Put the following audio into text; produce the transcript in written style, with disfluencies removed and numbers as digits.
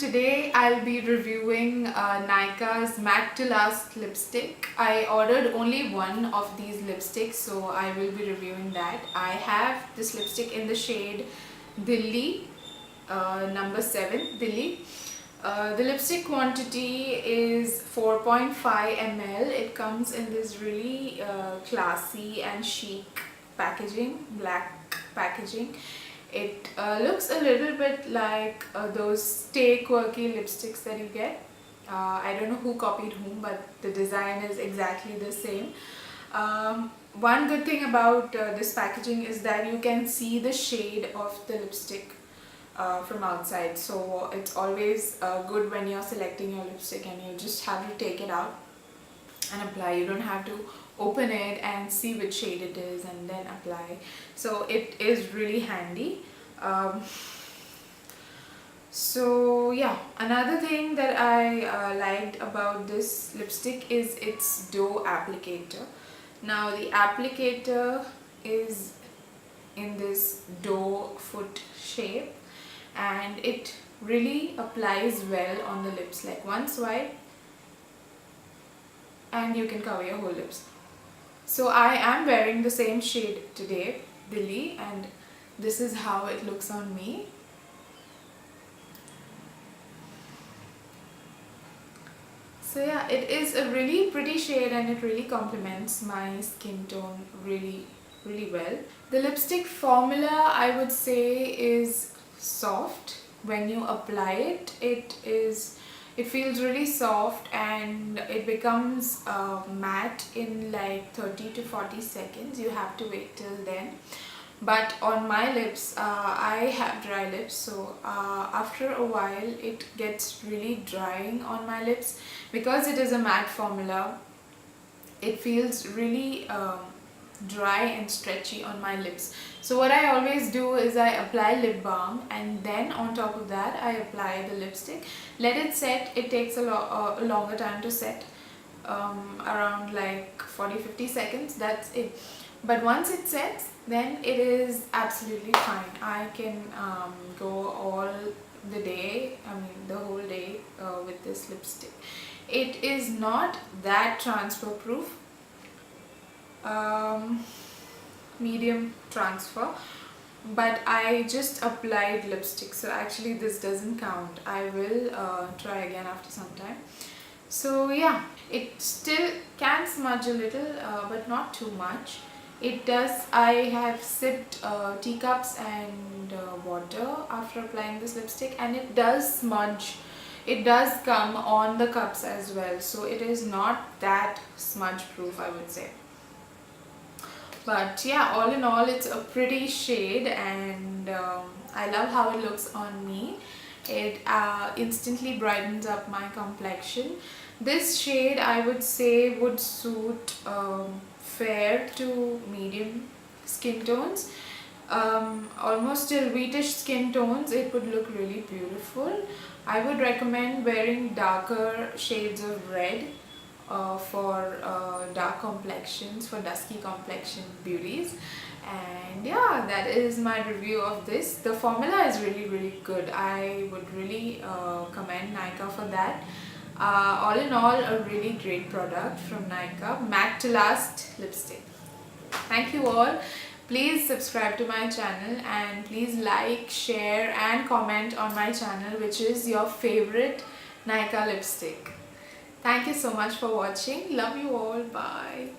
today I'll be reviewing Nykaa's Matte to Last lipstick. I ordered only one of these lipsticks, so I will be reviewing that. I have this lipstick in the shade Dilli, number 7, Dilli. The lipstick quantity is 4.5 ml. It comes in this really classy and chic packaging, black packaging. It looks a little bit like those stay quirky lipsticks that you get. I don't know who copied whom, but the design is exactly the same. One good thing about this packaging is that you can see the shade of the lipstick from outside, so it's always good when you're selecting your lipstick and you just have to take it out and apply. You don't have to open it and see which shade it is and then apply, so it is really handy. So yeah, another thing that I liked about this lipstick is its doe applicator. Now the applicator is in this doe foot shape and it really applies well on the lips, like one swipe and you can cover your whole lips. So I am wearing the same shade today, Dilli, and this is how it looks on me. So yeah, it is a really pretty shade and it really complements my skin tone really well. The lipstick formula, I would say, is soft. When you apply it, it feels really soft and it becomes matte in like 30 to 40 seconds. You have to wait till then. But on my lips, I have dry lips, so after a while it gets really drying on my lips. Because it is a matte formula, it feels really dry and stretchy on my lips. So what I always do is I apply lip balm and then on top of that I apply the lipstick. Let it set. It takes a longer time to set, around like 40-50 seconds, that's it. But once it sets, then it is absolutely fine. I can go all the day, the whole day with this lipstick. It is not that transfer proof, medium transfer, but I just applied lipstick, so actually this doesn't count. I will try again after some time. So yeah, it still can smudge a little, but not too much. It does. I have sipped teacups and water after applying this lipstick, and it does smudge. It does come on the cups as well, so it is not that smudge proof, I would say. But yeah, all in all, it's a pretty shade and I love how it looks on me. It instantly brightens up my complexion. This shade, I would say, would suit fair to medium skin tones. Almost till wheatish skin tones, it would look really beautiful. I would recommend wearing darker shades of red for dark complexions, for dusky complexion beauties. And yeah, that is my review of this. The formula is really good. I would really commend Nykaa for that. All in all, a really great product from Nykaa, Matte to Last lipstick. Thank you all. Please subscribe to my channel and please like, share and comment on my channel which is your favorite Nykaa lipstick. Thank you so much for watching. Love you all. Bye.